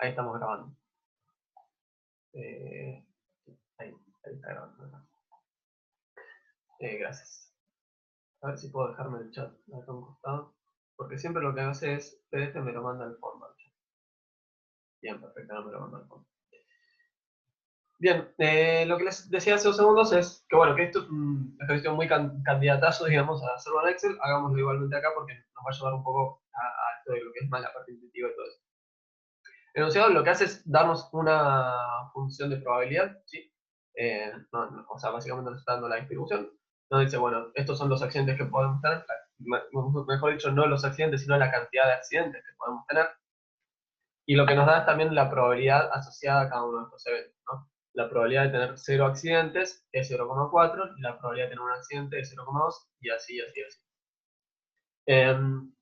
Ahí estamos grabando. Ahí está grabando. Gracias. A ver si puedo dejarme el chat acá a un costado. Porque siempre lo que hace es PDF me lo manda al fondo. Bien, perfecto, no me lo manda al fondo. Bien, lo que les decía hace 2 segundos es que bueno, que esto es un ejercicio muy candidatazo, digamos, a hacerlo en Excel. Hagámoslo igualmente acá porque nos va a ayudar un poco a esto de lo que es más la parte intuitiva y todo eso. El enunciado lo que hace es darnos una función de probabilidad, ¿sí? O sea, básicamente nos está dando la distribución. Nos dice, bueno, estos son los accidentes que podemos tener, mejor dicho, no los accidentes, sino la cantidad de accidentes que podemos tener. Y lo que nos da es también la probabilidad asociada a cada uno de estos eventos, ¿no? La probabilidad de tener 0 accidentes es 0,4, y la probabilidad de tener un accidente es 0,2, y así, así, así.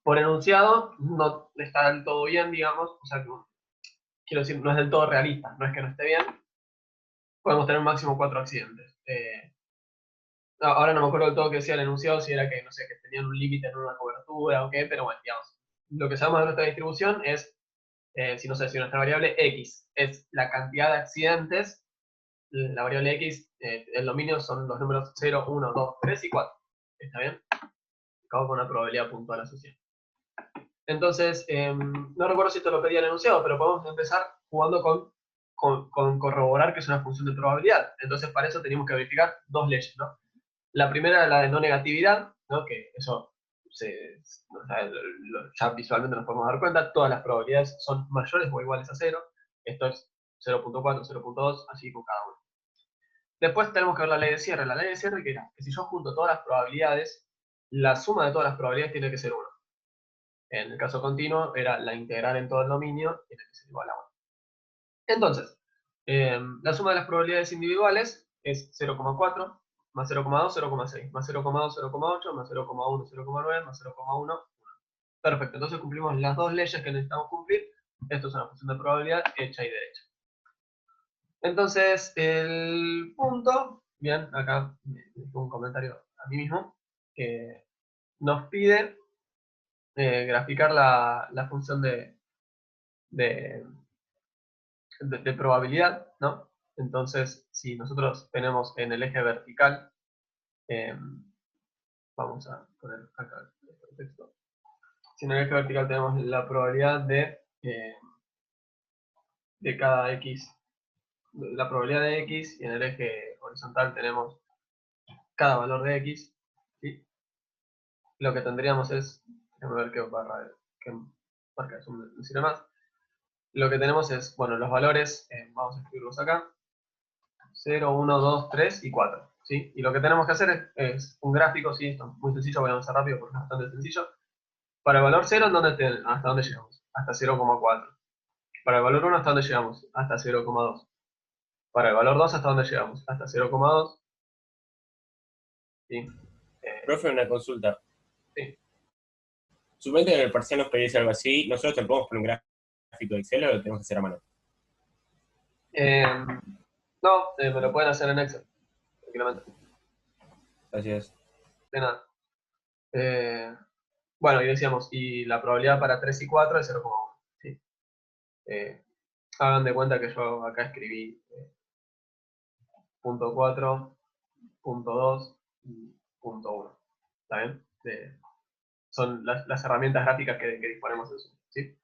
Por enunciado, no está del todo bien, digamos, o sea, que quiero decir, no es del todo realista, no es que no esté bien, podemos tener máximo 4 accidentes. Ahora no me acuerdo del todo qué decía el enunciado, si era que, no sé, que tenían un límite en una cobertura o qué, pero bueno, digamos, lo que sabemos de nuestra distribución es, si no sé, si nuestra variable x es la cantidad de accidentes, la variable x, el dominio son los números 0, 1, 2, 3 y 4. ¿Está bien? Acabo con una probabilidad puntual asociada. Entonces, no recuerdo si esto lo pedía el enunciado, pero podemos empezar jugando con corroborar que es una función de probabilidad. Entonces, para eso tenemos que verificar 2 leyes, ¿no? La primera es la de no negatividad, ¿no? Que eso o sea, ya visualmente nos podemos dar cuenta, todas las probabilidades son mayores o iguales a 0. Esto es 0.4, 0.2, así con cada uno. Después tenemos que ver la ley de cierre. La ley de cierre que era que si yo junto todas las probabilidades, la suma de todas las probabilidades tiene que ser 1. En el caso continuo era la integral en todo el dominio, tiene que ser igual a 1. Entonces, la suma de las probabilidades individuales es 0,4, más 0,2, 0,6, más 0,2, 0,8, más 0,1, 0,9, más 0,1, 1. Perfecto, entonces cumplimos las 2 leyes que necesitamos cumplir. Esto es una función de probabilidad hecha y derecha. Entonces, el punto, bien, acá un comentario a mí mismo, que nos pide graficar la función de probabilidad, ¿no? Entonces, si nosotros tenemos en el eje vertical, vamos a poner acá el texto. Si en el eje vertical tenemos la probabilidad de cada x, la probabilidad de x, y en el eje horizontal tenemos cada valor de x, ¿sí? Lo que tendríamos es, déjame ver qué marca es un sirve más. Lo que tenemos es, bueno, los valores, vamos a escribirlos acá, 0, 1, 2, 3 y 4, ¿sí? Y lo que tenemos que hacer es un gráfico, ¿sí? Esto es muy sencillo, voy a avanzar rápido porque es bastante sencillo. Para el valor 0, ¿hasta dónde llegamos? Hasta 0,4. Para el valor 1, ¿hasta dónde llegamos? Hasta 0,2. Para el valor 2, ¿hasta dónde llegamos? Hasta 0,2. ¿Sí? Profe, una consulta. Sí. Suponete que en el parcial nos pedís algo así, ¿nosotros te podemos poner un gráfico de Excel o lo tenemos que hacer a mano? No, me lo pueden hacer en Excel, tranquilamente. Gracias. De nada. Bueno, y decíamos, y la probabilidad para 3 y 4 es 0,1. ¿Sí? Hagan de cuenta que yo acá escribí punto 4, punto 2 y punto 1. ¿Está bien? Son las herramientas gráficas que disponemos en Zoom. ¿Sí?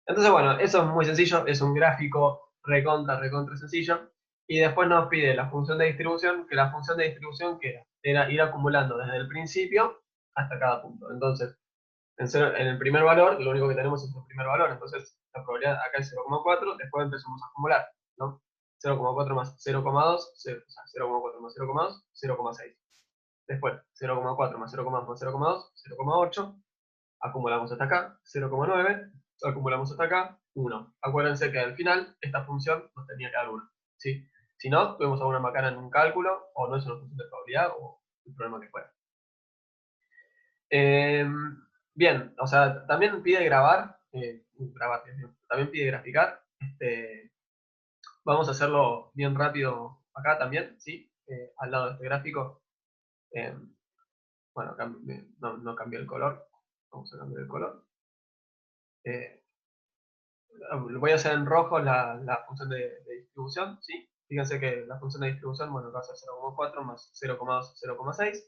Entonces, bueno, eso es muy sencillo, es un gráfico recontra sencillo. Y después nos pide la función de distribución, que la función de distribución que era ir acumulando desde el principio hasta cada punto. Entonces, en el primer valor, lo único que tenemos es el primer valor, entonces la probabilidad acá es 0,4, después empezamos a acumular, ¿no? 0,4 más 0,2, o sea, 0,4 más 0,2, 0,6. Después, 0,4 más 0,2 más 0,2, 0,8. Acumulamos hasta acá, 0,9. Acumulamos hasta acá, 1. Acuérdense que al final esta función nos tenía que dar 1. ¿Sí? Si no, tuvimos alguna macana en un cálculo, o no es una función de probabilidad, o el problema que fuera. Bien, o sea, también pide grabar, también pide graficar. Vamos a hacerlo bien rápido acá también, ¿sí? Al lado de este gráfico. Bueno, no cambié el color. Vamos a cambiar el color. voy a hacer en rojo la función de distribución, ¿sí? Fíjense que la función de distribución, bueno, va a ser 0,4 más 0,2, 0,6.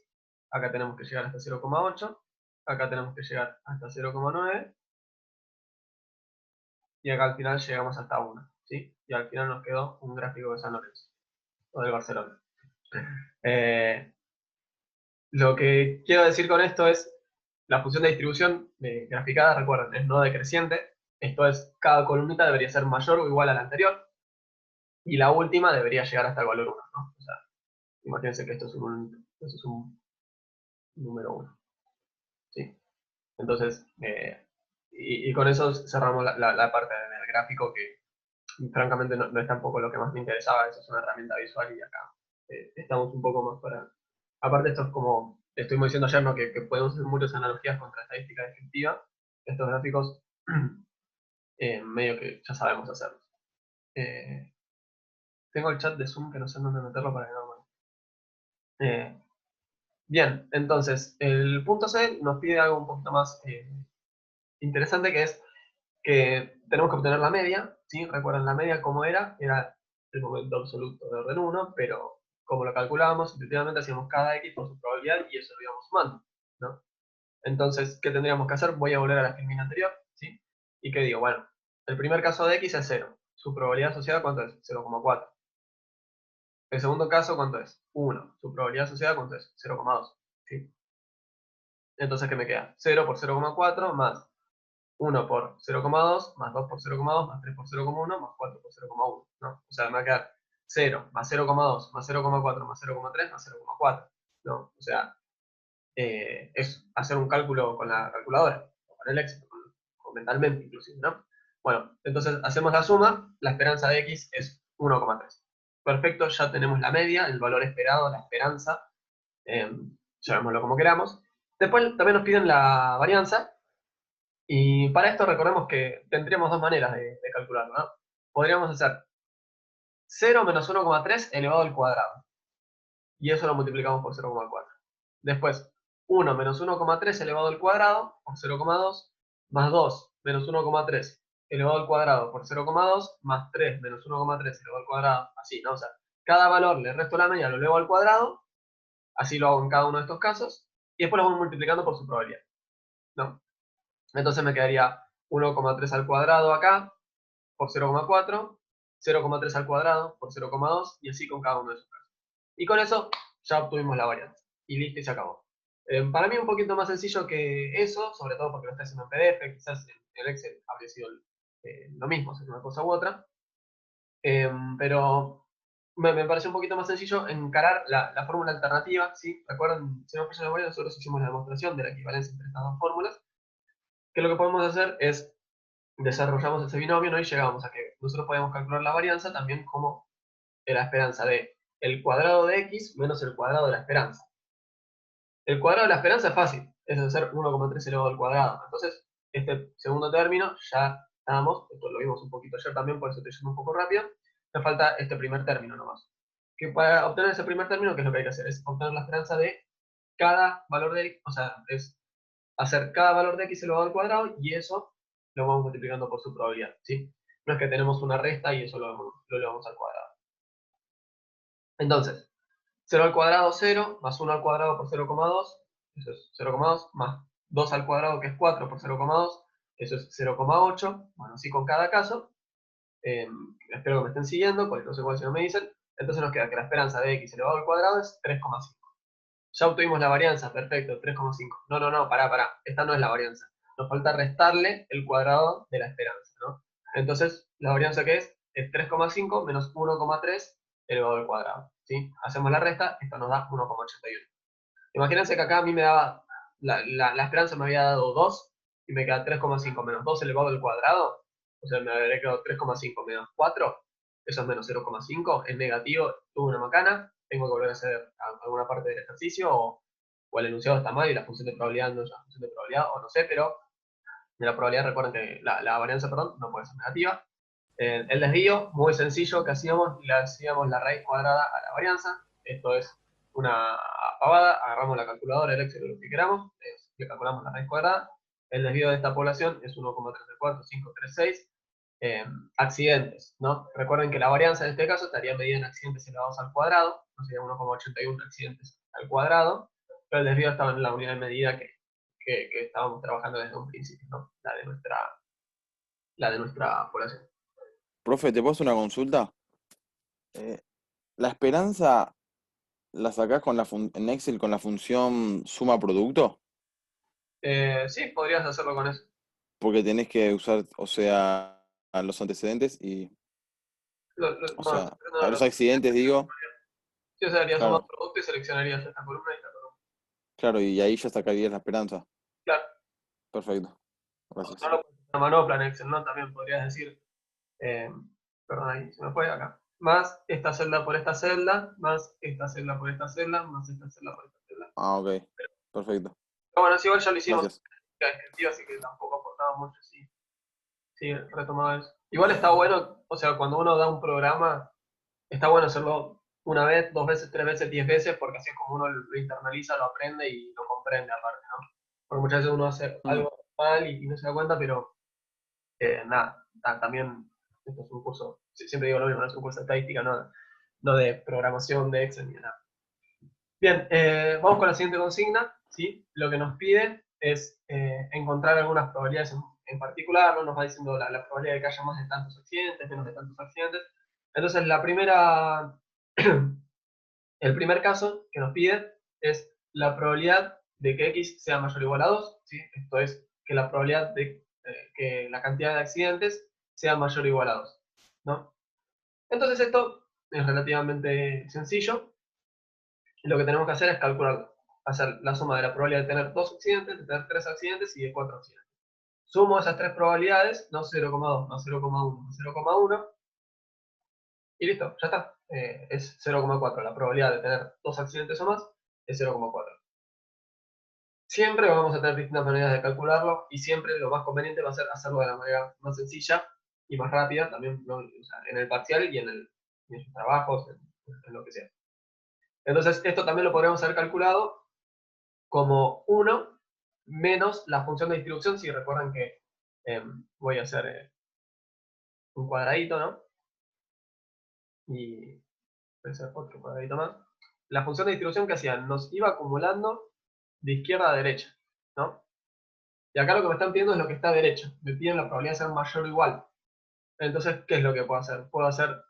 Acá tenemos que llegar hasta 0,8. Acá tenemos que llegar hasta 0,9. Y acá al final llegamos hasta 1, ¿sí? Y al final nos quedó un gráfico de San Lorenzo, o del Barcelona. Lo que quiero decir con esto es, la función de distribución graficada, recuerden, es no decreciente. Esto es, cada columnita debería ser mayor o igual a la anterior. Y la última debería llegar hasta el valor 1, ¿no? O sea, imagínense que esto es un número 1, ¿sí? Entonces, y con eso cerramos la parte del gráfico que francamente no es tampoco lo que más me interesaba. Eso es una herramienta visual y acá estamos un poco más para... Aparte esto es como, estuvimos diciendo ayer, ¿no? que podemos hacer muchas analogías contra estadística descriptiva. Estos gráficos medio que ya sabemos hacerlos. Tengo el chat de Zoom que no sé dónde meterlo para que no me... Bien, entonces, el punto C nos pide algo un poquito más interesante, que es que tenemos que obtener la media, ¿sí? Recuerden la media cómo era el momento absoluto de orden 1, pero como lo calculábamos, intuitivamente hacíamos cada X por su probabilidad y eso lo íbamos sumando, ¿no? Entonces, ¿qué tendríamos que hacer? Voy a volver a la filmina anterior, ¿sí? ¿Y qué digo? Bueno, el primer caso de X es 0. Su probabilidad asociada, ¿cuánto es? 0,4. El segundo caso, ¿cuánto es? 1. Su probabilidad asociada, ¿cuánto es? 0,2. ¿Sí? Entonces, ¿qué me queda? 0 por 0,4 más 1 por 0,2, más 2 por 0,2, más 3 por 0,1, más 4 por 0,1, ¿no? O sea, me va a quedar 0 más 0,2 más 0,4 más 0,3 más 0,4, ¿no? O sea, es hacer un cálculo con la calculadora, o con el Excel, o mentalmente inclusive, ¿no? Bueno, entonces hacemos la suma, la esperanza de X es 1,3. Perfecto, ya tenemos la media, el valor esperado, la esperanza, eh, llamémoslo como queramos. Después también nos piden la varianza, y para esto recordemos que tendríamos dos maneras de calcularlo, ¿no? Podríamos hacer 0 menos 1,3 elevado al cuadrado, y eso lo multiplicamos por 0,4. Después, 1 menos 1,3 elevado al cuadrado por 0,2, más 2 menos 1,3 elevado al cuadrado por 0,2, más 3 menos 1,3 elevado al cuadrado, así, ¿no? O sea, cada valor le resto la media, lo elevo al cuadrado, así lo hago en cada uno de estos casos, y después lo voy multiplicando por su probabilidad, ¿no? Entonces me quedaría 1,3 al cuadrado acá, por 0,4, 0,3 al cuadrado por 0,2 y así con cada uno de esos casos. Y con eso ya obtuvimos la varianza. Y listo, y se acabó. Para mí un poquito más sencillo que eso, sobre todo porque lo está haciendo en PDF, quizás en el Excel habría sido lo mismo, hacer una cosa u otra. Pero me parece un poquito más sencillo encarar la fórmula alternativa, ¿sí? Recuerden, si no me falla la memoria, nosotros hicimos la demostración de la equivalencia entre estas dos fórmulas, que lo que podemos hacer es desarrollamos ese binomio, ¿no? Y llegamos a que nosotros podemos calcular la varianza también como la esperanza de el cuadrado de x menos el cuadrado de la esperanza. El cuadrado de la esperanza es fácil, es hacer 1,3 elevado al cuadrado. Entonces, este segundo término ya estamos, esto lo vimos un poquito ayer también, por eso estoy yendo un poco rápido, nos falta este primer término nomás. Que para obtener ese primer término, ¿qué es lo que hay que hacer? Es obtener la esperanza de cada valor de x, o sea, es hacer cada valor de x elevado al cuadrado y eso lo vamos multiplicando por su probabilidad, ¿sí? No es que tenemos una resta y eso lo elevamos al cuadrado. Entonces, 0 al cuadrado 0, más 1 al cuadrado por 0,2, eso es 0,2, más 2 al cuadrado que es 4 por 0,2, eso es 0,8, bueno, así con cada caso. Espero que me estén siguiendo, cualquier cosa igual si no me dicen. Entonces nos queda que la esperanza de x elevado al cuadrado es 3,5. Ya obtuvimos la varianza, perfecto, 3,5. No, pará, esta no es la varianza. Nos falta restarle el cuadrado de la esperanza, ¿no? Entonces, ¿la varianza qué es? Es 3,5 menos 1,3 elevado al cuadrado, ¿sí? Hacemos la resta, esto nos da 1,81. Imagínense que acá a mí me daba, la esperanza me había dado 2 y me queda 3,5 menos 2 elevado al cuadrado, o sea, me habría quedado 3,5 menos 4, eso es menos 0,5, es negativo, tuve una macana, tengo que volver a hacer alguna parte del ejercicio, o el enunciado está mal y la función de probabilidad no es una función de probabilidad, o no sé, pero de la probabilidad recuerden que la varianza, perdón, no puede ser negativa. El desvío, muy sencillo, que hacíamos, le hacíamos la raíz cuadrada a la varianza, esto es una pavada, agarramos la calculadora, el Excel, lo que queramos, le calculamos la raíz cuadrada, el desvío de esta población es 1,34536, accidentes, ¿no? Recuerden que la varianza en este caso estaría medida en accidentes elevados al cuadrado, no sería 1,81 accidentes al cuadrado, pero el desvío estaba en la unidad de medida que estábamos trabajando desde un principio, ¿no? La de nuestra población. Profe, ¿te puedo hacer una consulta? ¿La esperanza la sacás en Excel con la función suma producto? Sí, podrías hacerlo con eso. Porque tenés que usar, o sea, a los antecedentes y, o Bueno, sea, a los accidentes digo, sí, o sea, harías suma claro, producto y seleccionarías esta columna y esta columna. claro, y ahí ya sacarías la esperanza. Claro, Perfecto, no gracias. lo puedes hacer a manopla en Excel, ¿no? También podrías decir, eh, perdón, ahí se me fue acá, más esta celda por esta celda, más esta celda por esta celda, más esta celda por esta celda. Ah, ok, perfecto, Pero bueno, sí, igual ya lo hicimos gracias. en la descriptiva, así que tampoco aportaba mucho, sí, sí, retomaba eso. Igual está bueno, o sea, cuando uno da un programa, está bueno hacerlo una vez, dos veces, tres veces, 10 veces, porque así es como uno lo internaliza, lo aprende y lo comprende aparte, ¿no? Porque muchas veces uno hace Mm, algo mal y no se da cuenta, pero nada, también esto es un curso, siempre digo lo mismo, no es un curso de estadística, no de programación de Excel ni nada. Bien, vamos con la siguiente consigna, ¿sí? Lo que nos pide es encontrar algunas probabilidades en particular, ¿no? Nos va diciendo la probabilidad de que haya más de tantos accidentes, menos de tantos accidentes. Entonces, el primer caso que nos pide es la probabilidad de que X sea mayor o igual a 2, ¿sí? Esto es que la probabilidad de que la cantidad de accidentes sea mayor o igual a 2, ¿no? Entonces esto es relativamente sencillo. Lo que tenemos que hacer es calcular, hacer la suma de la probabilidad de tener 2 accidentes, de tener 3 accidentes y de 4 accidentes. Sumo esas tres probabilidades, no 0,2, no 0,1, no 0,1, y listo, ya está. Es 0,4. La probabilidad de tener 2 accidentes o más es 0,4. Siempre vamos a tener distintas maneras de calcularlo y siempre lo más conveniente va a ser hacerlo de la manera más sencilla y más rápida, también, ¿no? O sea, en el parcial y en sus trabajos, en lo que sea. Entonces, esto también lo podríamos haber calculado como 1 menos la función de distribución, si recuerdan que voy a hacer un cuadradito, ¿no? Y voy a hacer otro cuadradito más. La función de distribución que hacía, nos iba acumulando de izquierda a derecha, ¿no? Y acá lo que me están pidiendo es lo que está a derecha. Me piden la probabilidad de ser mayor o igual. Entonces, ¿qué es lo que puedo hacer? Puedo hacer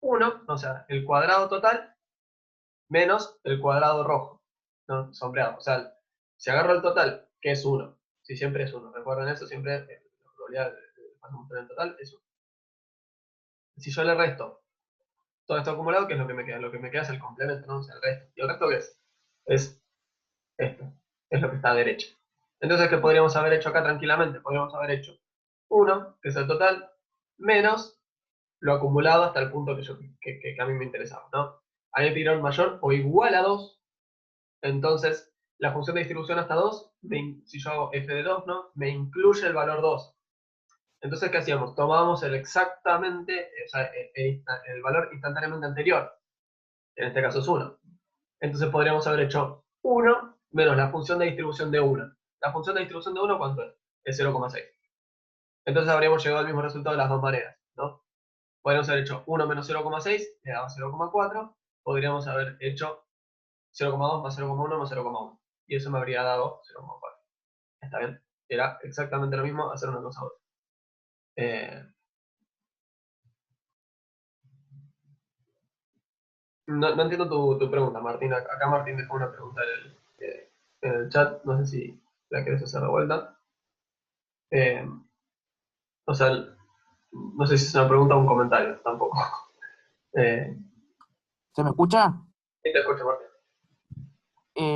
1, o sea, el cuadrado total, menos el cuadrado rojo, ¿no? Sombreado. O sea, si agarro el total, que es 1, si siempre es 1, recuerden eso, siempre la probabilidad de el total es 1. Si yo le resto todo esto acumulado, ¿qué es lo que me queda? Lo que me queda es el complemento, ¿no? O sea, el resto. ¿Y el resto qué es? Es esto. Es lo que está a derecha. Entonces, ¿qué podríamos haber hecho acá tranquilamente? Podríamos haber hecho 1, que es el total, menos lo acumulado hasta el punto que a mí me interesaba, ¿no? A mí me pidieron mayor o igual a 2, entonces la función de distribución hasta 2, si yo hago f de 2, ¿no? Me incluye el valor 2. Entonces, ¿qué hacíamos? Tomábamos exactamente, o sea, el valor instantáneamente anterior, en este caso es 1. Entonces podríamos haber hecho 1 menos la función de distribución de 1. La función de distribución de 1, ¿cuánto es? Es 0,6. Entonces habríamos llegado al mismo resultado de las dos maneras, ¿no? Podríamos haber hecho 1 menos 0,6, le daba 0,4. Podríamos haber hecho 0,2 más 0,1 más 0,1. Y eso me habría dado 0,4. ¿Está bien? Era exactamente lo mismo hacer una cosa u otra. No entiendo tu pregunta, Martín. Acá Martín dejó una pregunta en el chat. No sé si la querés hacer de vuelta. Eh, o sea, no sé si es una pregunta o un comentario, tampoco. ¿Se me escucha? Sí, te escucho, Martín.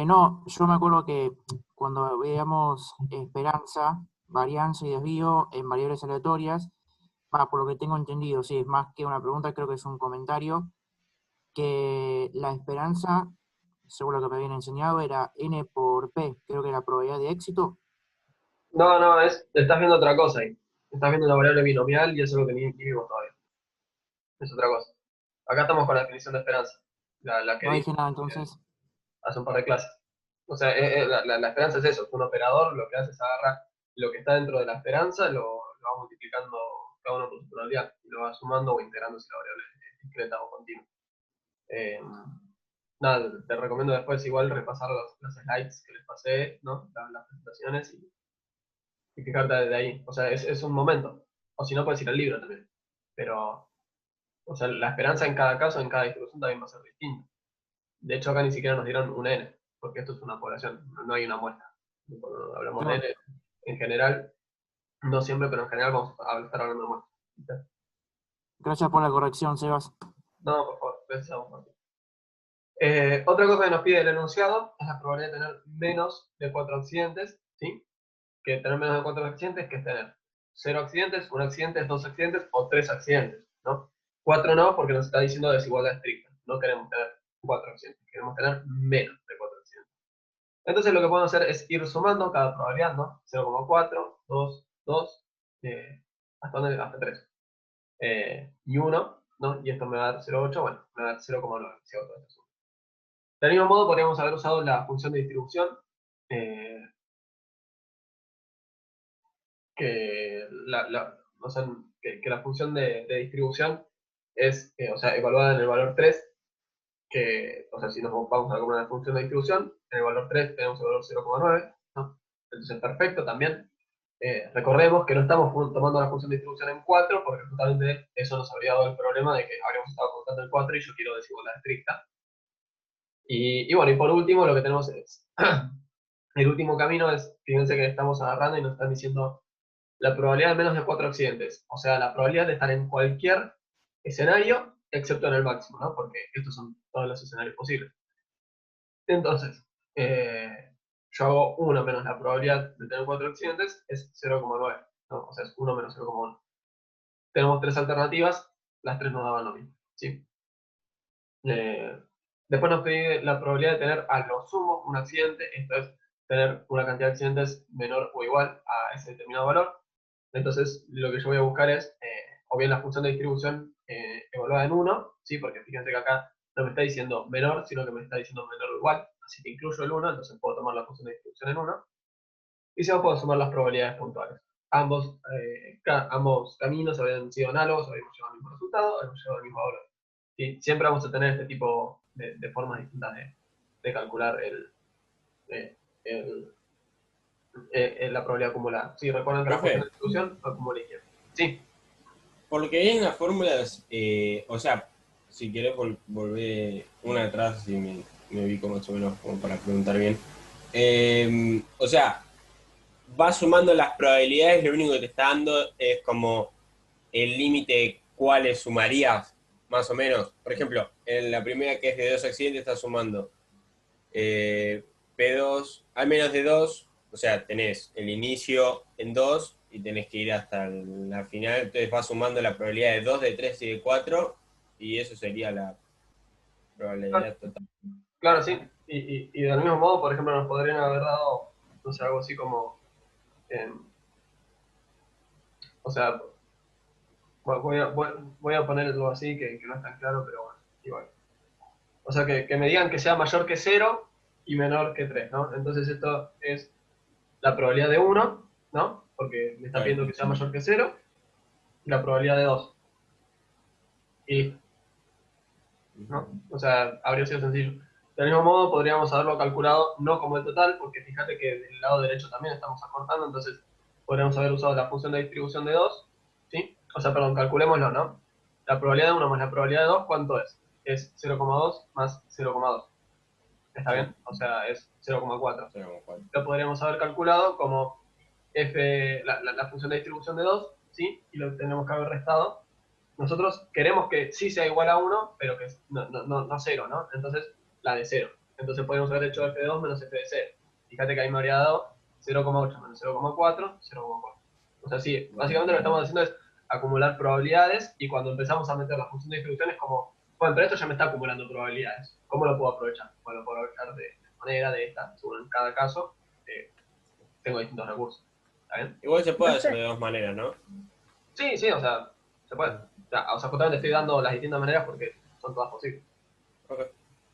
No, yo me acuerdo que cuando veíamos esperanza, varianza y desvío en variables aleatorias, por lo que tengo entendido, sí, es más que una pregunta, creo que es un comentario, que la esperanza, según lo que me habían enseñado, era n por p, creo que la probabilidad de éxito. No, estás viendo otra cosa ahí. Estás viendo una variable binomial y eso es lo que ni vimos todavía. Es otra cosa. Acá estamos con la definición de esperanza. La que No dije dije nada entonces. hace un par de clases. O sea, la esperanza es eso. Un operador lo que hace es agarrar lo que está dentro de la esperanza, lo va multiplicando cada uno por su probabilidad, y lo vas sumando o integrando si la variable es discreta o continua. Nada, te recomiendo después igual repasar los slides que les pasé, ¿no? Las presentaciones y fijarte de ahí. O sea, es un momento. O si no, puedes ir al libro también. Pero, o sea, la esperanza en cada caso, en cada distribución también va a ser distinta. De hecho, acá ni siquiera nos dieron un N, porque esto es una población, no hay una muestra. Cuando hablamos de Claro. N, en general, no siempre, pero en general vamos a estar hablando de muestras. Gracias por la corrección, Sebas. No, por favor, gracias a vos, Martín. Otra cosa que nos pide el enunciado es la probabilidad de tener menos de 4 accidentes, ¿sí? Que tener menos de 4 accidentes, que es tener 0 accidentes, 1 accidente, 2 accidentes o 3 accidentes, ¿no? 4 no, porque nos está diciendo desigualdad estricta. No queremos tener 4 accidentes, queremos tener menos de 4 accidentes. Entonces lo que podemos hacer es ir sumando cada probabilidad, ¿no? 0,4, 2, 2, hasta 3. Y 1, ¿no? Y esto me va a dar 0,8, bueno, me va a dar 0,9, si hago todo esto. Del mismo modo, podríamos haber usado la función de distribución, o sea, que la función de distribución es, o sea, evaluada en el valor 3, que, o sea, si nos vamos a alguna función de distribución, en el valor 3 tenemos el valor 0,9, ¿no? Entonces, perfecto también. Recordemos que no estamos tomando la función de distribución en 4, porque justamente eso nos habría dado el problema de que habríamos estado contando el 4 y yo quiero desigualdad estricta. Y bueno, y por último, lo que tenemos es, el último camino es, fíjense que estamos agarrando y nos están diciendo la probabilidad de menos de 4 accidentes, o sea, la probabilidad de estar en cualquier escenario, excepto en el máximo, ¿no? Porque estos son todos los escenarios posibles. Entonces, yo hago 1 menos la probabilidad de tener 4 accidentes, es 0,9, ¿no? O sea, es 1 menos 0,1. Tenemos 3 alternativas, las 3 nos daban lo mismo, ¿sí? Después nos pide la probabilidad de tener a lo sumo un accidente, esto es tener una cantidad de accidentes menor o igual a ese determinado valor. Entonces, lo que yo voy a buscar es, o bien la función de distribución evaluada en 1, ¿sí? Porque fíjense que acá no me está diciendo menor, sino que me está diciendo menor o igual, así que incluyo el 1, entonces puedo tomar la función de distribución en 1, y se puedo sumar las probabilidades puntuales. Ambos caminos habían sido análogos, habíamos llegado al mismo resultado, habíamos llegado al mismo valor. ¿Sí? Siempre vamos a tener este tipo de formas distintas de calcular la probabilidad acumulada. Sí, recuerden que la función de distribución acumula izquierda. Sí. Por lo que hay en las fórmulas, o sea, si querés volver una atrás, si me ubico más o menos como para preguntar bien. O sea, vas sumando las probabilidades, lo único que te está dando es como el límite cuáles sumarías, más o menos. Por ejemplo, en la primera que es de 2 accidentes, estás sumando P2, al menos de 2, o sea, tenés el inicio en 2 y tenés que ir hasta la final, entonces vas sumando la probabilidad de 2, de 3 y de 4, y eso sería la probabilidad total. Claro, sí. Y del mismo modo, por ejemplo, nos podrían haber dado, no sé, algo así como, o sea, voy a ponerlo así, que no es tan claro, pero bueno, igual. O sea, que me digan que sea mayor que 0 y menor que 3, ¿no? Entonces esto es la probabilidad de 1, ¿no? Porque me está pidiendo que sea mayor que 0, y la probabilidad de 2. Y, ¿no? O sea, habría sido sencillo. Del mismo modo, podríamos haberlo calculado no como el total, porque fíjate que del lado derecho también estamos acortando, entonces podríamos haber usado la función de distribución de 2, ¿sí? O sea, perdón, calculémoslo, ¿no? La probabilidad de 1 más la probabilidad de 2, ¿cuánto es? Es 0,2 más 0,2. ¿Está bien? O sea, es 0,4. Lo podríamos haber calculado como la función de distribución de 2, ¿sí? Y lo tenemos que haber restado. Nosotros queremos que sí sea igual a 1, pero que no 0, ¿no? Entonces, la de 0. Entonces podemos haber hecho f de 2 menos f de 0. Fíjate que ahí me habría dado 0,8 menos 0,4, 0,4. O sea, sí, básicamente lo que estamos haciendo es acumular probabilidades, y cuando empezamos a meter la función de distribución es como, bueno, pero esto ya me está acumulando probabilidades. ¿Cómo lo puedo aprovechar? Bueno, lo puedo aprovechar de manera de esta, según en cada caso tengo distintos recursos. ¿Está bien? Igual se puede hacer de dos maneras, ¿no? Sí, sí, o sea, se puede. O sea, justamente estoy dando las distintas maneras porque son todas posibles. Ok,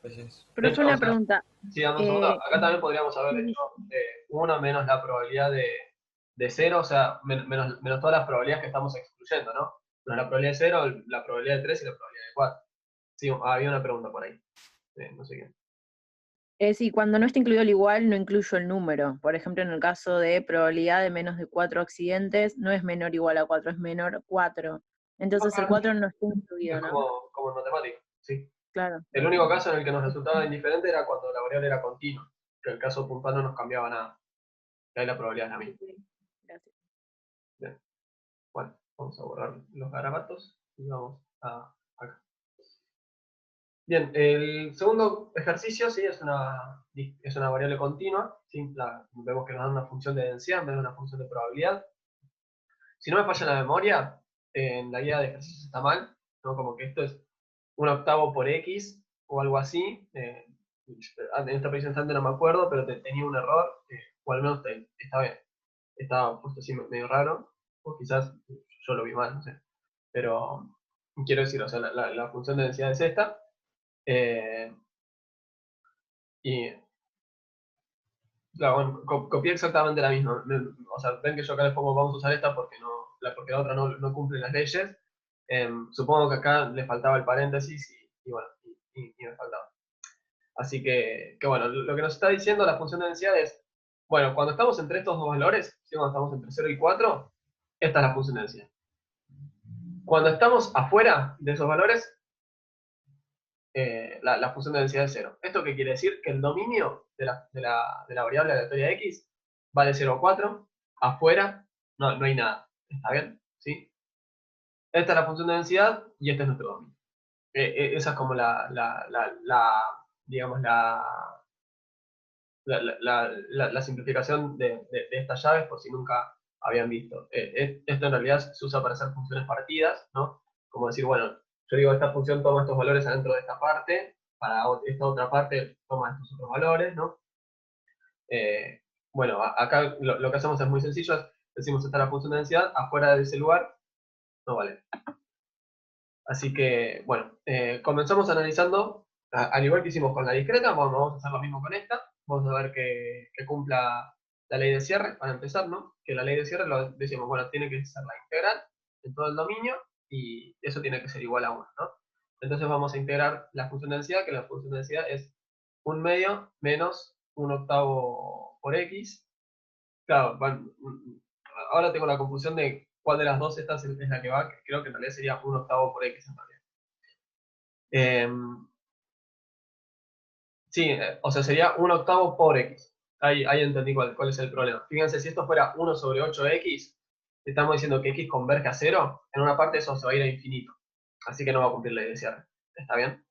gracias. De hecho, Profe, una o sea, pregunta. sí, dame un segundo. Acá también podríamos haber hecho 1 menos la probabilidad de 0, o sea, menos todas las probabilidades que estamos excluyendo, ¿no? Menos la probabilidad de 0, la probabilidad de 3 y la probabilidad de 4. Sí, había una pregunta por ahí. No sé qué. Sí, cuando no está incluido el igual, no incluyo el número. Por ejemplo, en el caso de probabilidad de menos de 4 accidentes, no es menor o igual a 4, es menor 4. Entonces el 4 no está incluido, Es ¿no? como en matemática, sí. Claro. El único caso en el que nos resultaba indiferente era cuando la variable era continua, que el caso puntual no nos cambiaba nada. Que ahí la probabilidad es la misma. Gracias. Bien. Bueno, vamos a borrar los garabatos y vamos acá. Bien, el segundo ejercicio sí es una variable continua. ¿Sí? Vemos que nos da una función de densidad en vez de una función de probabilidad. Si no me falla la memoria, en la guía de ejercicios está mal, ¿no? Como que esto es 1/8 por x o algo así. En esta precisa instante no me acuerdo, pero tenía un error, o al menos está bien. Estaba puesto así medio raro, o quizás yo lo vi mal, no sé. Pero quiero decir, o sea, la función de densidad es esta. Y claro, bueno, copié exactamente la misma. O sea, ven que yo acá les pongo vamos a usar esta porque la otra no cumple las leyes. Supongo que acá le faltaba el paréntesis y bueno, y me faltaba. Así que bueno, lo que nos está diciendo la función de densidad es, bueno, cuando estamos entre estos dos valores, ¿sí? Cuando estamos entre 0 y 4, esta es la función de densidad. Cuando estamos afuera de esos valores, la función de densidad es 0. ¿Esto qué quiere decir? Que el dominio de la variable aleatoria x vale 0 o 4, afuera no hay nada. ¿Está bien? ¿Sí? Esta es la función de densidad y este es nuestro dominio. Esa es como digamos, la simplificación de estas llaves, por si nunca habían visto. Esto en realidad se usa para hacer funciones partidas, ¿no? Como decir, bueno, yo digo, esta función toma estos valores adentro de esta parte, para esta otra parte toma estos otros valores, ¿no? Bueno, acá lo que hacemos es muy sencillo, decimos esta es la función de densidad, afuera de ese lugar no vale. Así que, bueno, comenzamos analizando, al igual que hicimos con la discreta, vamos a hacer lo mismo con esta. Vamos a ver que cumpla la ley de cierre, para empezar, ¿no? Que la ley de cierre, lo decimos, bueno, tiene que ser la integral en todo el dominio, y eso tiene que ser igual a 1, ¿no? Entonces vamos a integrar la función de densidad, que la función de densidad es 1/2 menos 1/8 por x. Claro, ahora tengo la confusión de cuál de las dos estas es la que va, que creo que en realidad sería 1/8 por x en realidad. Sí, o sea, sería 1/8 por x. Ahí entendí cuál es el problema. Fíjense, si esto fuera 1 sobre 8x, estamos diciendo que x converge a 0, en una parte eso se va a ir a infinito. Así que no va a cumplir la ley de cierre. ¿Está bien?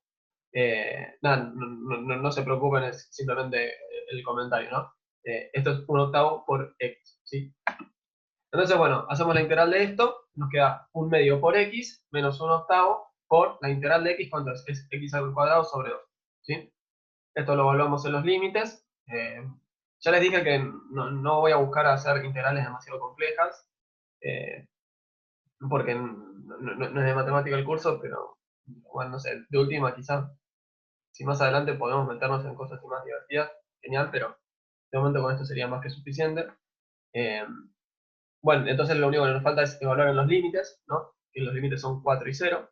Nada, no se preocupen, es simplemente el comentario, ¿no? Esto es 1/8 por x, ¿sí? Entonces, bueno, hacemos la integral de esto, nos queda 1/2 por x menos 1/8 por la integral de x, ¿cuánto es? Es x al cuadrado sobre 2, ¿sí? Esto lo evaluamos en los límites. Ya les dije que no voy a buscar hacer integrales demasiado complejas, porque no es de matemática el curso, pero bueno, no sé, de última quizás, si más adelante podemos meternos en cosas más divertidas, genial, pero de momento con esto sería más que suficiente. Bueno, entonces lo único que nos falta es evaluar en los límites, ¿no? Que los límites son 4 y 0.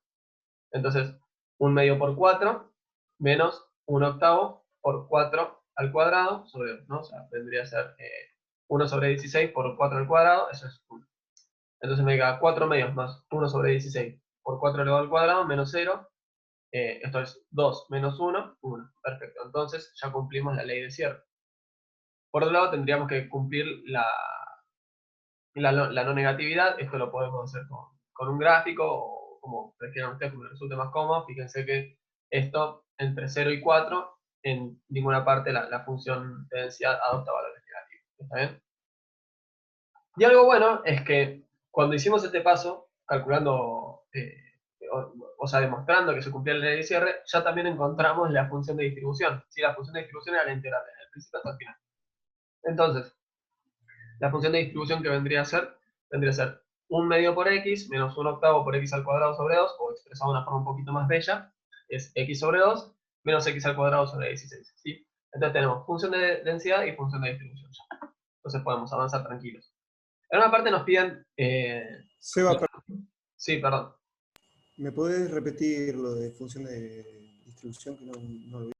Entonces, 1/2 por 4 menos 1/8 por 4 al cuadrado sobre 2, ¿no? O sea, vendría a ser 1 sobre 16 por 4 al cuadrado, eso es 1. Entonces me queda 4 medios más 1 sobre 16 por 4 elevado al cuadrado menos 0. Esto es 2 menos 1, 1. Perfecto, entonces ya cumplimos la ley de cierre. Por otro lado, tendríamos que cumplir la no negatividad. Esto lo podemos hacer con un gráfico, o como prefieran ustedes, como les resulte más cómodo. Fíjense que esto, entre 0 y 4, en ninguna parte la función de densidad adopta valores negativos. ¿Está bien? Y algo bueno es que cuando hicimos este paso, calculando, o sea, demostrando que se cumplía la ley de cierre, ya también encontramos la función de distribución. ¿Sí? La función de distribución era la integral, desde el principio hasta el final. Entonces, la función de distribución que vendría a ser 1/2 por x menos 1/8 por x al cuadrado sobre 2, o expresado de una forma un poquito más bella, es x sobre 2 menos x al cuadrado sobre 16. ¿Sí? Entonces tenemos función de densidad y función de distribución ya. Entonces podemos avanzar tranquilos. En una parte nos piden... Seba, sí, perdón. ¿me podés repetir lo de función de distribución que no lo vi?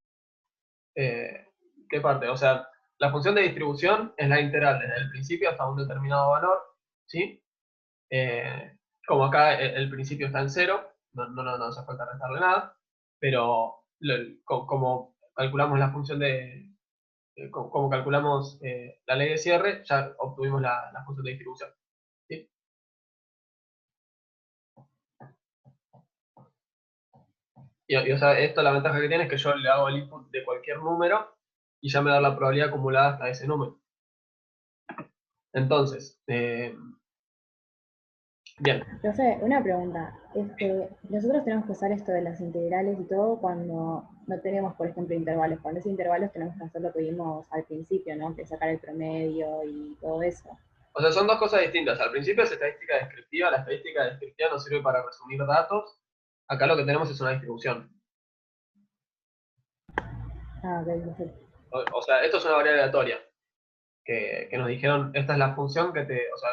¿Qué parte? O sea, la función de distribución es la integral desde el principio hasta un determinado valor, ¿sí? Como acá el principio está en 0, no hace falta restarle nada, pero como calculamos la función como calculamos la ley de cierre, ya obtuvimos la función de distribución, ¿sí? O sea, esto la ventaja que tiene es que yo le hago el input de cualquier número y ya me da la probabilidad acumulada hasta ese número. Entonces, bien. Profe, una pregunta. Nosotros tenemos que usar esto de las integrales y todo cuando no tenemos, por ejemplo, intervalos. Cuando es intervalos tenemos que hacer lo que vimos al principio, ¿no? Que es sacar el promedio y todo eso. O sea, son dos cosas distintas. Al principio es estadística descriptiva. La estadística descriptiva nos sirve para resumir datos. Acá lo que tenemos es una distribución. Ah, ok, perfecto. O sea, esto es una variable aleatoria. Que nos dijeron, esta es la función que te... O sea,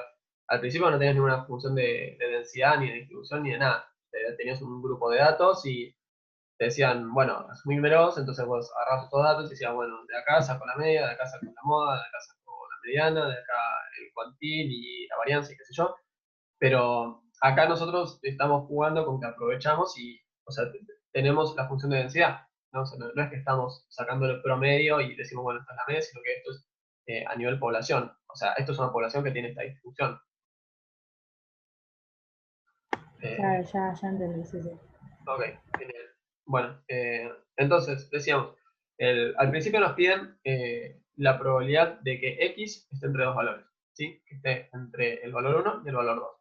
al principio no tenías ninguna función de densidad, ni de distribución, ni de nada. Tenías un grupo de datos y te decían, bueno, resumímelos, entonces vos agarrabas estos datos y decías, bueno, de acá saco la media, de acá saco la moda, de acá saco la mediana, de acá el cuantil y la varianza y qué sé yo. Pero acá nosotros estamos jugando con que aprovechamos y, o sea, tenemos la función de densidad, ¿no? O sea, no es que estamos sacando el promedio y decimos, bueno, esta es la media, sino que esto es a nivel población. O sea, esto es una población que tiene esta distribución. Claro, ya entendí, sí. Ok, genial. Bueno, entonces, decíamos, al principio nos piden la probabilidad de que x esté entre dos valores, ¿sí? Que esté entre el valor 1 y el valor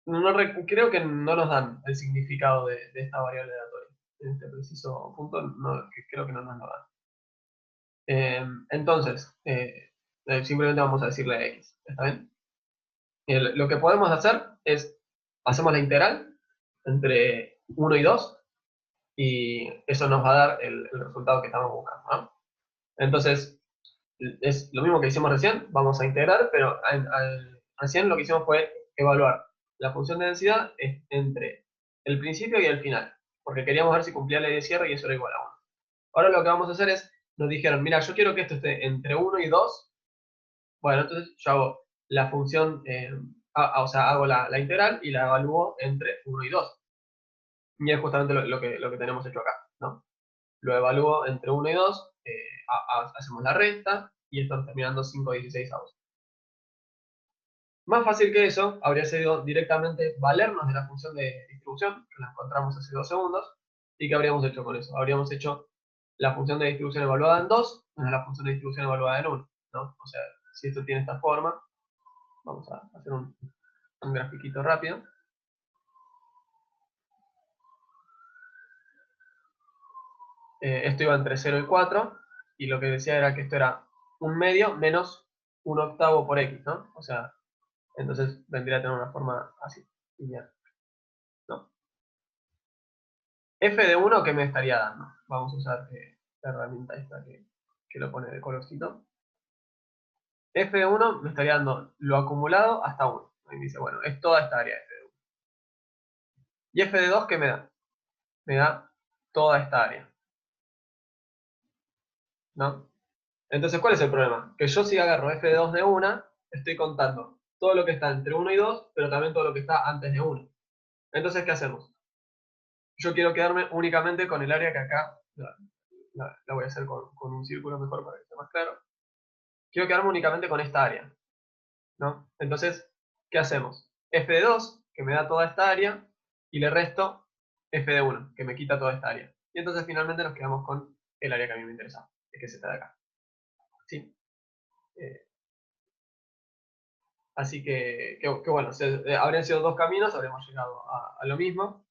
2. Creo que no nos dan el significado de esta variable aleatoria. En este preciso punto, creo que no nos lo dan. Entonces, simplemente vamos a decirle x, ¿está bien? Lo que podemos hacer es, hacemos la integral entre 1 y 2, y eso nos va a dar el resultado que estamos buscando, ¿no? Entonces, es lo mismo que hicimos recién, vamos a integrar, pero recién lo que hicimos fue evaluar la función de densidad entre el principio y el final, porque queríamos ver si cumplía la ley de cierre y eso era igual a 1. Ahora lo que vamos a hacer es, nos dijeron, mira, yo quiero que esto esté entre 1 y 2, bueno, entonces yo hago la función, o sea, hago la integral y la evalúo entre 1 y 2. Y es justamente lo que tenemos hecho acá, ¿no? Lo evalúo entre 1 y 2, hacemos la resta, y esto nos termina dando 5/16. Más fácil que eso habría sido directamente valernos de la función de distribución, que la encontramos hace 2 segundos, y ¿qué habríamos hecho con eso? Habríamos hecho la función de distribución evaluada en 2, menos la función de distribución evaluada en 1, ¿no? O sea, si esto tiene esta forma, vamos a hacer un grafiquito rápido. Esto iba entre 0 y 4, y lo que decía era que esto era un medio menos un octavo por x, ¿no? O sea, entonces vendría a tener una forma así, lineal, ¿no? F de 1, ¿qué me estaría dando? Vamos a usar la herramienta esta que lo pone de colorcito. F de 1 me estaría dando lo acumulado hasta 1. Ahí dice, bueno, es toda esta área F de 1. ¿Y F de 2 qué me da? Me da toda esta área, ¿no? Entonces, ¿cuál es el problema? Que yo si agarro F de 2 de 1, estoy contando todo lo que está entre 1 y 2, pero también todo lo que está antes de 1. Entonces, ¿qué hacemos? Yo quiero quedarme únicamente con el área que acá, la voy a hacer con un círculo mejor para que sea más claro. Quiero quedarme únicamente con esta área, ¿no? Entonces, ¿qué hacemos? F de 2, que me da toda esta área, y le resto F de 1, que me quita toda esta área. Y entonces finalmente nos quedamos con el área que a mí me interesa, que es esta de acá. ¿Sí? Así que bueno, habrían sido dos caminos, habríamos llegado a lo mismo.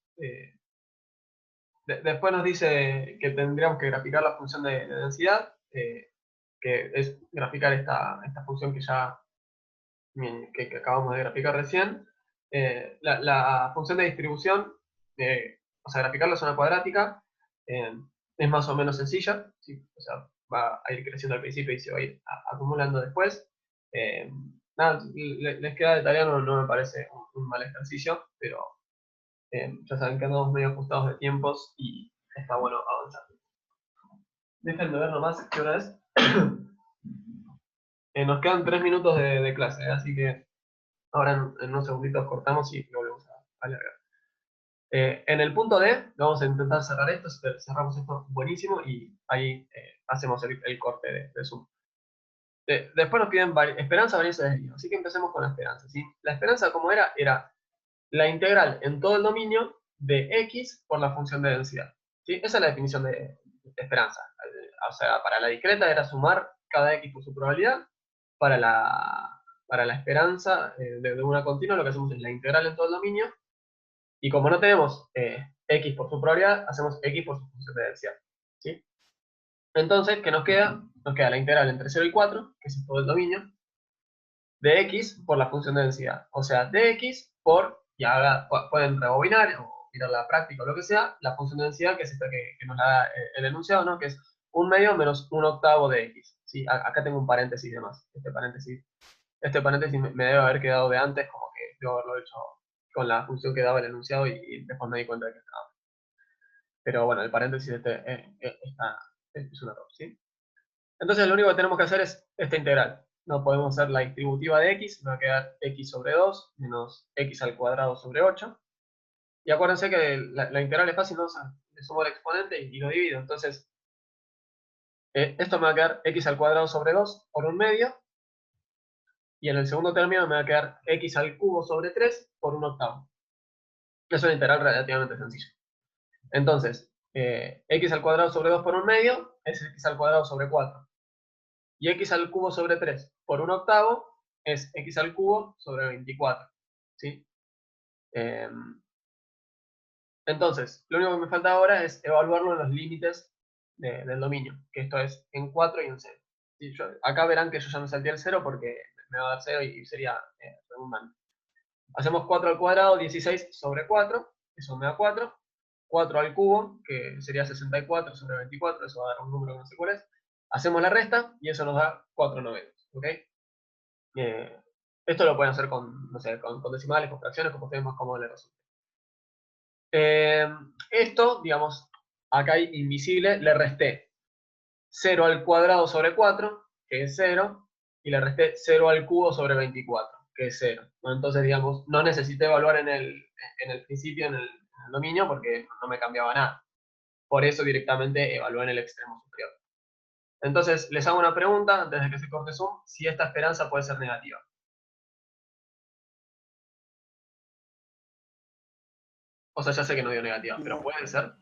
Después nos dice que tendríamos que graficar la función de densidad, que es graficar esta función que acabamos de graficar recién. La función de distribución, o sea, graficarla es una cuadrática, es más o menos sencilla, ¿sí? O sea, va a ir creciendo al principio y se va a ir acumulando después. nada, les queda de tarea, no me parece un mal ejercicio, pero ya saben que andamos medio ajustados de tiempos y está bueno avanzar. Déjenme ver nomás qué hora es. Nos quedan 3 minutos de clase, así que ahora en unos segunditos cortamos y lo volvemos a alargar. En el punto D, vamos a intentar cerrar esto, cerramos esto buenísimo y ahí hacemos el corte de Zoom. Después nos piden esperanza, varianza, desvío. Así que empecemos con la esperanza. ¿Sí? La esperanza, ¿cómo era? Era la integral en todo el dominio de x por la función de densidad. ¿Sí? Esa es la definición de esperanza. O sea, para la discreta era sumar cada x por su probabilidad. Para la esperanza de una continua lo que hacemos es la integral en todo el dominio. Y como no tenemos x por su probabilidad, hacemos x por su función de densidad. ¿Sí? Entonces, ¿qué nos queda? Nos queda la integral entre 0 y 4, que es todo el dominio, de x por la función de densidad. O sea, de x por, y ahora pueden rebobinar o mirar la práctica o lo que sea, la función de densidad, que es esta que nos la da el enunciado, ¿no? Que es 1/2 menos 1/8 de x. ¿Sí? Acá tengo un paréntesis de más. Este paréntesis me debe haber quedado de antes, como que debo haberlo hecho con la función que daba el enunciado y después me di cuenta de que estaba. Pero bueno, el paréntesis es un error, ¿sí? Entonces lo único que tenemos que hacer es esta integral. No podemos hacer la distributiva de x, me va a quedar x sobre 2 menos x al cuadrado sobre 8. Y acuérdense que la integral es fácil, ¿no? O sea, le sumo el exponente y lo divido. Entonces, esto me va a quedar x al cuadrado sobre 2 por 1/2. Y en el segundo término me va a quedar x al cubo sobre 3 por 1/8. Es una integral relativamente sencilla. Entonces, x al cuadrado sobre 2 por 1/2 es x al cuadrado sobre 4. Y x al cubo sobre 3 por 1/8 es x al cubo sobre 24. ¿Sí? Entonces, lo único que me falta ahora es evaluarlo en los límites del dominio, que esto es en 4 y en 0. ¿Sí? Acá verán que yo ya me salté el 0 porque me va a dar 0 y sería redundante. Hacemos 4 al cuadrado, 16 sobre 4, eso me da 4. 4 al cubo, que sería 64 sobre 24, eso va a dar un número que no sé cuál es. Hacemos la resta y eso nos da 4/9. ¿Ok? Esto lo pueden hacer con, no sé, con decimales, con fracciones, como ustedes más cómodo les resulte. Esto, digamos, acá hay invisible, le resté 0 al cuadrado sobre 4, que es 0, y le resté 0 al cubo sobre 24, que es 0. ¿No? Entonces, digamos, no necesité evaluar en el principio, en el dominio, porque no me cambiaba nada. Por eso directamente evalué en el extremo superior. Entonces, les hago una pregunta, antes de que se corte Zoom, si esta esperanza puede ser negativa. O sea, ya sé que no dio negativa, pero puede ser.